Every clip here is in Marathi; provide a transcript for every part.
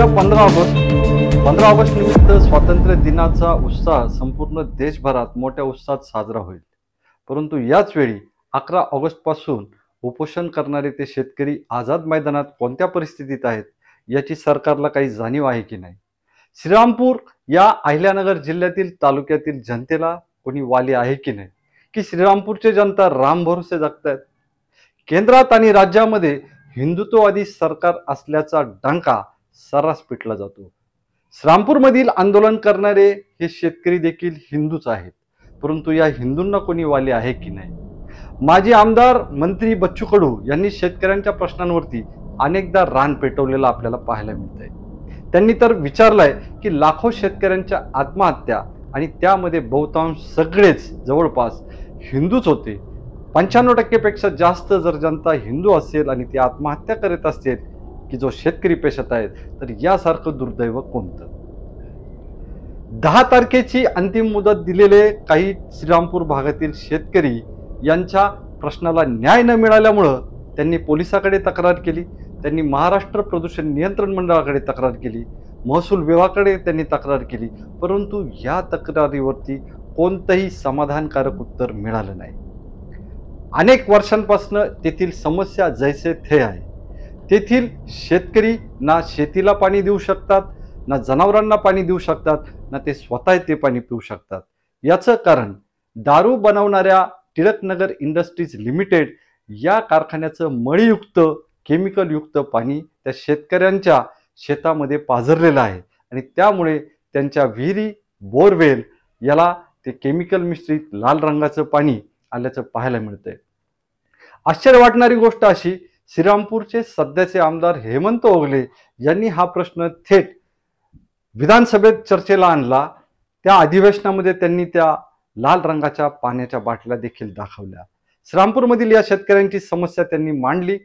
पंधरा ऑगस्ट निमित्त स्वातंत्र्य दिनाचा उत्साह संपूर्ण देशभरात मोठ्या उत्साहात साजरा होईल। परंतु याच वेळी 11 ऑगस्ट पासून उपोषण करणारे ते शेतकरी आझाद मैदानात कोणत्या परिस्थितीत आहेत याची सरकारला काही जाणीव आहे की नाही। श्रीरामपूर या अहिल्यानगर जिल्ह्यातील तालुक्यातील जनतेला कोणी वाली आहे की नाही, की श्रीरामपूरचे जनता राम भरोसे जगतायत। केंद्रात आणि राज्यामध्ये हिंदुत्ववादी सरकार असल्याचा डंका सर्रास पिटला जातो। श्रीरामपूरमधील आंदोलन करणारे हे शेतकरी देखील हिंदूच आहेत, परंतु या हिंदूंना कोणी वाली आहे की नाही। माजी आमदार मंत्री बच्चू कडू यांनी शेतकऱ्यांच्या प्रश्नांवरती अनेकदा रान पेटवलेलं आपल्याला पाहायला मिळतंय। त्यांनी तर विचारलंय की लाखो शेतकऱ्यांच्या आत्महत्या आणि त्यामध्ये बहुतांश सगळेच जवळपास हिंदूच होते। 95% पेक्षा जास्त जर जनता हिंदू असेल आणि ती आत्महत्या करत असेल की जो शेतकरी पेशात आहेत, तर यासारखं दुर्दैव कोणतं। 10 तारखेची अंतिम मुदत दिलेले काही श्रीरामपूर भागातील शेतकरी यांच्या प्रश्नाला न्याय न मिळाल्यामुळं त्यांनी पोलिसाकडे तक्रार केली, त्यांनी महाराष्ट्र प्रदूषण नियंत्रण मंडळाकडे तक्रार केली, महसूल विभागाकडे त्यांनी तक्रार केली, परंतु या तक्रारीवरती कोणतंही समाधानकारक उत्तर मिळालं नाही। अनेक वर्षांपासून तेथील समस्या जैसे थे आहे। तेथील शेतकरी ना शेतीला पाणी देऊ शकतात, ना जनावरांना पाणी देऊ शकतात, ना ते स्वतः ते पाणी पिऊ शकतात। याचं कारण दारू बनवणाऱ्या टिळकनगर इंडस्ट्रीज लिमिटेड या कारखान्याचं मळीयुक्त केमिकलयुक्त पाणी त्या शेतकऱ्यांच्या शेतामध्ये पाझरलेलं आहे आणि त्यामुळे त्यांच्या विहिरी बोरवेल याला ते केमिकल मिश्रित लाल रंगाचं पाणी आल्याचं पाहायला मिळतंय। आश्चर्य वाटणारी गोष्ट अशी, श्रीरामपूरचे सध्याचे आमदार हेमंत ओगले यांनी हा प्रश्न थेट विधानसभेत चर्चेला आणला। त्या अधिवेशनामध्ये त्यांनी त्या लाल रंगाच्या पाण्याच्या बाटल्या देखील दाखवल्या। श्रीरामपूरमधील या शेतकऱ्यांची समस्या त्यांनी मांडली,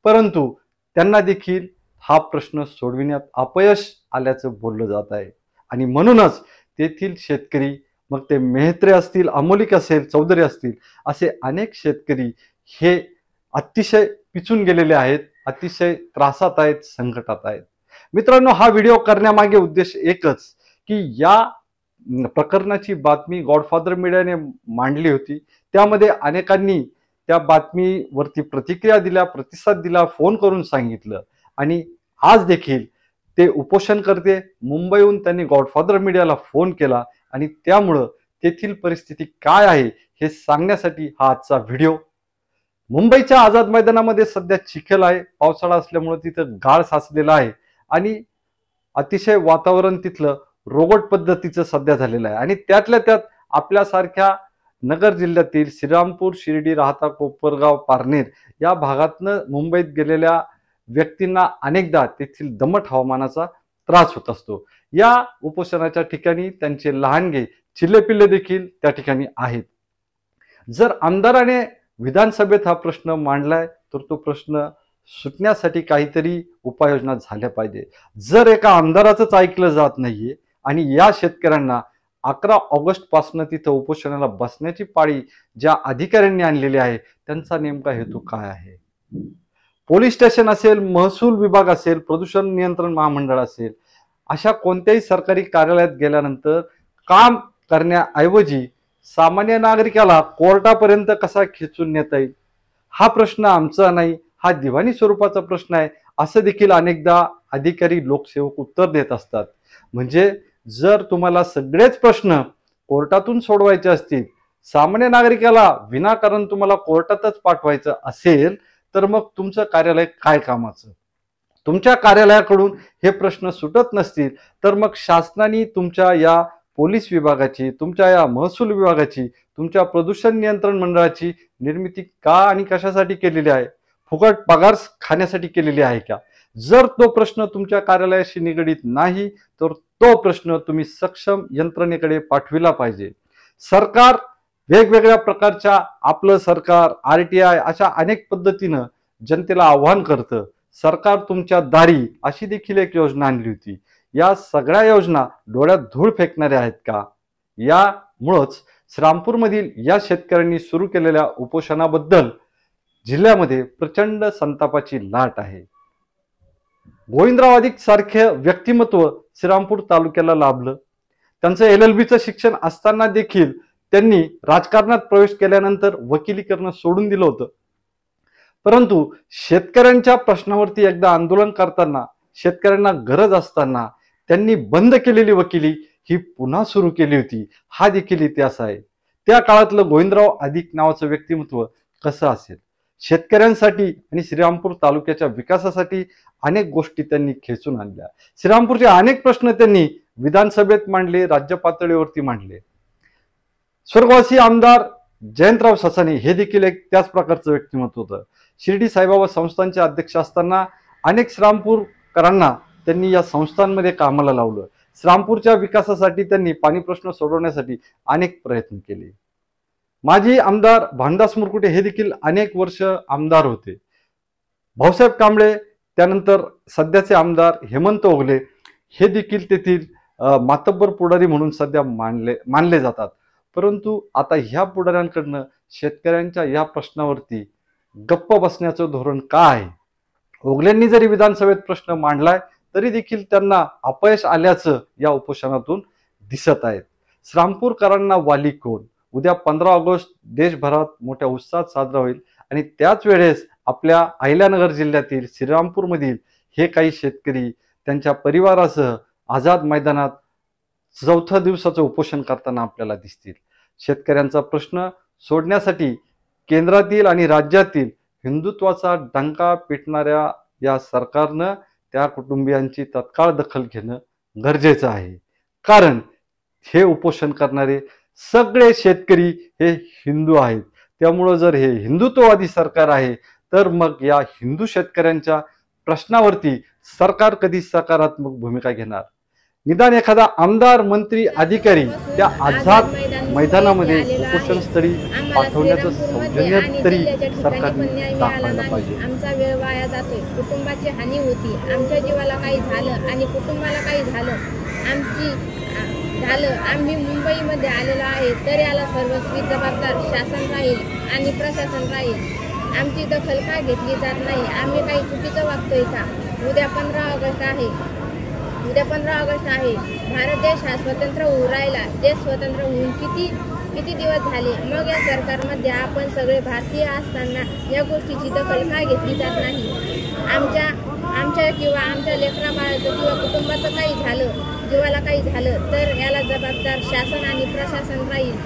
परंतु त्यांना देखील हा प्रश्न सोडविण्यात अपयश आल्याचं बोललं जात आहे आणि म्हणूनच तेथील शेतकरी, मग ते मेहत्रे असतील, अमोलिक असेल, चौधरी असतील, असे अनेक शेतकरी हे अतिशय पिचून गेलेले आहेत, अतिशय त्रासात आहेत, संकटात आहेत। मित्रांनो, हा व्हिडिओ करण्यामागे उद्देश एकच की या प्रकरणाची बातमी गॉडफादर मीडियाने मांडली होती, त्यामध्ये अनेकांनी त्या बातमीवरती प्रतिक्रिया दिल्या, प्रतिसाद दिला, फोन करून सांगितलं आणि आज देखील ते उपोषण करते मुंबईहून त्यांनी गॉडफादर मीडियाला फोन केला आणि त्यामुळं तेथील परिस्थिती काय आहे हे सांगण्यासाठी हा आजचा व्हिडिओ। मुंबईच्या आझाद मैदानामध्ये सध्या चिखल आहे, पावसाळा असल्यामुळे तिथं गाळ साचलेला आहे आणि अतिशय वातावरण तिथलं रोबोट पद्धतीचं सध्या झालेलं आहे आणि त्यातल्या त्यात आपल्यासारख्या नगर जिल्ह्यातील श्रीरामपूर, शिर्डी, राहाता, कोपरगाव, पारनेर या भागातनं मुंबईत गेलेल्या व्यक्तींना अनेकदा तेथील दमट हवामानाचा त्रास होत असतो। या उपोषणाच्या ठिकाणी त्यांचे लहानगे चिल्लेपिल्ले देखील त्या ठिकाणी आहेत। जर आमदाराने विधानसभेत हा प्रश्न मांडलाय तर तो प्रश्न सुटण्यासाठी काहीतरी उपाययोजना झाल्या पाहिजे। जर एका आमदाराचंच ऐकलं जात नाहीये आणि या शेतकऱ्यांना 11 ऑगस्ट पासून तिथं उपोषणाला बसण्याची पाळी ज्या अधिकाऱ्यांनी आणलेली आहे, त्यांचा नेमका हेतू काय आहे। पोलीस स्टेशन असेल, महसूल विभाग असेल, प्रदूषण नियंत्रण महामंडळ असेल, अशा कोणत्याही सरकारी कार्यालयात गेल्यानंतर काम करण्याऐवजी सामान्य नागरिकाला कोर्टापर्यंत कसा खेचून नेता येईल हा प्रश्न आमचा नाही, हा दिवाणी स्वरूपाचा प्रश्न आहे, असं देखील अनेकदा अधिकारी लोकसेवक उत्तर देत असतात। म्हणजे जर तुम्हाला सगळेच प्रश्न कोर्टातून सोडवायचे असतील, सामान्य नागरिकाला विनाकारण तुम्हाला कोर्टातच पाठवायचं असेल, तर मग तुमचं कार्यालय काय कामाचं। तुमच्या कार्यालयाकडून हे प्रश्न सुटत नसतील तर मग शासनाने तुमच्या या पोलीस विभागाची, तुमच्या या महसूल विभागाची, तुमच्या प्रदूषण नियंत्रण मंडळाची निर्मिती का आणि कशासाठी केलेली आहे? फुकट पगार खाण्यासाठी केलेली आहे का? जर तो प्रश्न तुमच्या कार्यालयाशी निगडीत नाही तर तो प्रश्न तुम्ही सक्षम यंत्रणेकडे पाठविला पाहिजे। सरकार वेगवेगळ्या प्रकारच्या, आपलं सरकार, RTI अशा अनेक पद्धतीनं जनतेला आव्हान करतं। सरकार तुमच्या दारी अशी देखील एक योजना आणली होती। या सगळ्या योजना डोळ्यात धूळ फेकणाऱ्या आहेत का? यामुळंच श्रीरामपूरमधील या शेतकऱ्यांनी सुरू केलेल्या उपोषणाबद्दल जिल्ह्यामध्ये प्रचंड संतापाची लाट आहे। गोविंदराव अधिक सारखे व्यक्तिमत्व श्रीरामपूर तालुक्याला लाभलं. त्यांचं LLBचं शिक्षण असताना देखील त्यांनी राजकारणात प्रवेश केल्यानंतर वकिली करणं सोडून दिलं होतं. परंतु शेतकऱ्यांच्या प्रश्नावरती एकदा आंदोलन करताना, शेतकऱ्यांना गरज असताना त्यांनी बंद केलेली वकिली ही पुन्हा सुरू केली होती. हा देखील इतिहास आहे. त्या काळातलं गोविंदराव अधिक नावाचं व्यक्तिमत्व कसं असेल. शेतकऱ्यांसाठी आणि श्रीरामपूर तालुक्याच्या विकासासाठी अनेक गोष्टी त्यांनी खेचून आणल्या. श्रीरामपूरचे अनेक प्रश्न त्यांनी विधानसभेत मांडले, राज्य पातळीवरती मांडले. स्वर्गवासी आमदार जयंतराव ससाणे हे देखील एक त्याच प्रकारचं व्यक्तिमत्व होतं. शिर्डी साईबाबा संस्थांचे अध्यक्ष असताना अनेक श्रीरामपूरकरांना त्यांनी या संस्थांमध्ये कामाला लावलं. श्रीरामपूरच्या विकासासाठी त्यांनी पाणी प्रश्न सोडवण्यासाठी अनेक प्रयत्न केले. माजी आमदार भानदास मुरकुटे हे देखील अनेक वर्ष आमदार होते. भाऊसाहेब कांबळे, त्यानंतर सध्याचे आमदार हेमंत ओगले हे देखील तेथील मातब्बर पुढारी म्हणून सध्या मानले जातात. परंतु आता ह्या पुढाऱ्यांकडनं शेतकऱ्यांच्या या प्रश्नावरती गप्प बसण्याचं धोरण काय आहे? ओगलेंनी जरी विधानसभेत प्रश्न मांडलाय तरी देखील त्यांना अपयश आल्याचं या उपोषणातून दिसत आहे. श्रीरामपूरकरांना वाली कोण? उद्या 15 ऑगस्ट देशभरात मोठ्या उत्साहात साजरा होईल आणि त्याच वेळेस आपल्या अहिल्यानगर जिल्ह्यातील श्रीरामपूरमधील हे काही शेतकरी त्यांच्या परिवारासह आझाद मैदानात 4थ्या दिवसाचं उपोषण करताना आपल्याला दिसतील. शेतकऱ्यांचा प्रश्न सोडण्यासाठी केंद्रातील आणि राज्यातील हिंदुत्वाचा डंका पिटणाऱ्या या सरकारनं त्या कुटुंबियांची तत्काळ दखल घेणं गरजेचं आहे. कारण हे उपोषण करणारे सगळे शेतकरी हे हिंदू आहेत. त्यामुळं जर हे हिंदुत्ववादी सरकार आहे तर मग या हिंदू शेतकऱ्यांच्या प्रश्नावरती सरकार कधी सकारात्मक भूमिका घेणार? निदान एखादा आमदार, मंत्री, अधिकारी त्या आझाद मैदानामध्ये उपोषणस्थळी पाठवण्याचं सौजन्य तरी सरकारने दाखवायला पाहिजे. आमचा वेळ वाया जातोय, कुटुंबाची हानी होती, आमच्या जीवाला काही झालं आणि कुटुंबाला काही झालं, आम्ही मुंबईमध्ये आलेलो आहे तर याला सर्वस्वी जबाबदार शासन राहील आणि प्रशासन राहील. आमची दखल का घेतली जात नाही? आम्ही काही चुकीचं वागतोय का? उद्या 15 ऑगस्ट आहे. भारत देश हा स्वतंत्र होऊन राहिला. देश स्वतंत्र होऊन किती दिवस झाले? मग या सरकारमध्ये आपण सगळे भारतीय असताना या गोष्टीची दखल का घेतली जात नाही? आमच्या किंवा आमच्या लेकरा बाळाचं किंवा कुटुंबाचं काही झालं, जीवाला काही झालं तर याला जबाबदार शासन आणि प्रशासन राहील.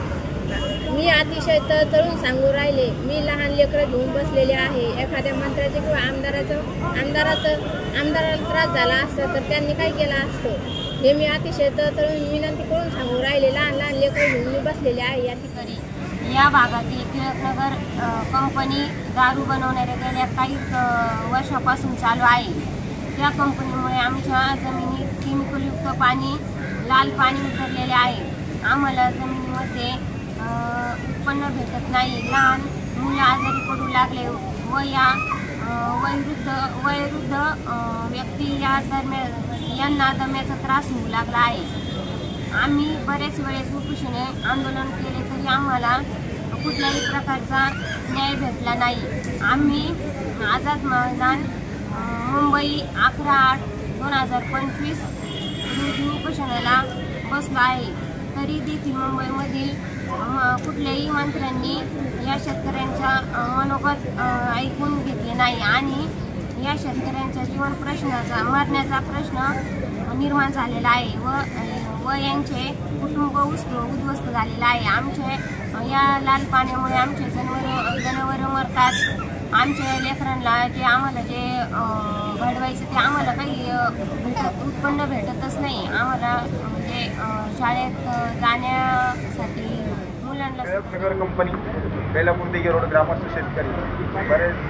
मी अतिशय तळतळून सांगू राहिले. मी लहान लेकरं घेऊन बसलेले आहे. एखाद्या मंत्र्याचे किंवा आमदाराला त्रास झाला असता तर त्यांनी काय केलं असतं हे मी अतिशय तळतळून विनंती करून सांगू राहिले. लहान लेकरं घेऊन मी बसलेले आहे. या ठिकाणी या भागातील टिळकनगर कंपनी दारू बनवणाऱ्या गेल्या काही वर्षापासून चालू आहे. त्या कंपनीमुळे आमच्या जमिनीत केमिकलयुक्त पाणी, लाल पाणी उतरलेले आहे. आम्हाला जमिनीमध्ये उत्पन्न भेटत नाही. लहान मुलं आजारी पडू लागले व या वयोवृद्ध व्यक्ती यांना दम्याचा त्रास होऊ लागला आहे. आम्ही बरेच वेळेस उपोषणे आंदोलन केले तरी आम्हाला कुठल्याही प्रकारचा न्याय भेटला नाही. आम्ही आझाद मैदान मुंबई 11/8/2025 रोजी उपोषणाला बसलो आहे. तरी देखील मुंबईमधील कुठल्याही मंत्र्यांनी या शेतकऱ्यांच्या मनोगत ऐकून घेतले नाही आणि या शेतकऱ्यांच्या जीवन प्रश्नाचा, मरण्याचा प्रश्न निर्माण झालेला आहे व यांचे कुटुंब उद्ध्वस्त झालेलं आहे. आमचे या लाल पाण्यामुळे आमचे जनावरं मरतात. आमच्या लेकरांना आम्हाला जे घडवायचं ते आम्हाला काही उत्पन्न भेटतच नाही. आम्हाला म्हणजे शाळेत जाण्यासाठी मुलांना टिळकनगर कंपनी बेलापूर रोड ग्रामस्थ शेतकरी बरेच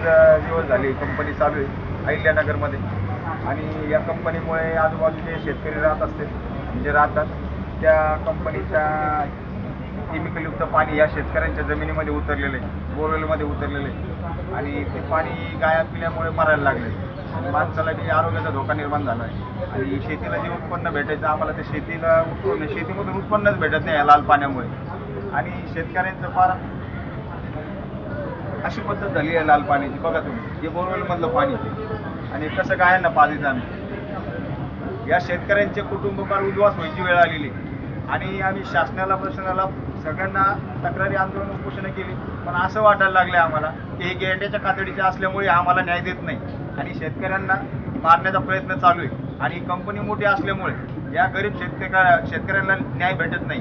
दिवस झाले कंपनी चालू आहे अहिल्यानगरमध्ये आणि या कंपनीमुळे आजूबाजूचे शेतकरी राहतात त्या कंपनीच्या केमिकलयुक्त पाणी या शेतकऱ्यांच्या जमिनीमध्ये उतरलेलं आहे, बोरवेलमध्ये उतरलेलं आहे आणि ते पाणी गाया पिल्यामुळे मरायला लागले. माणसाला जे आरोग्याचा धोका निर्माण झाला आहे आणि शेतीला जे उत्पन्न भेटायचं आम्हाला ते शेतीमधून उत्पन्नच भेटत नाही या लाल पाण्यामुळे. आणि शेतकऱ्यांचं फार अशी पद्धत झाली आहे लाल पाण्याची. बघा तुम्ही, हे बोरवेलमधलं पाणी आणि कसं गायांना पाजायचं आम्ही? या शेतकऱ्यांचे कुटुंब फार उद्ध्वस्त व्हायची वेळ आलेली आणि आम्ही शासनाला प्रशासनाला सगळ्यांना तक्रारी आंदोलन उपोषणं केली, पण असं वाटायला लागलं आम्हाला की हे गेंड्याच्या कातडीचे असल्यामुळे आम्हाला न्याय देत नाही आणि शेतकऱ्यांना मारण्याचा प्रयत्न चालू आहे आणि कंपनी मोठी असल्यामुळे या गरीब शेतकऱ्यांना न्याय भेटत नाही.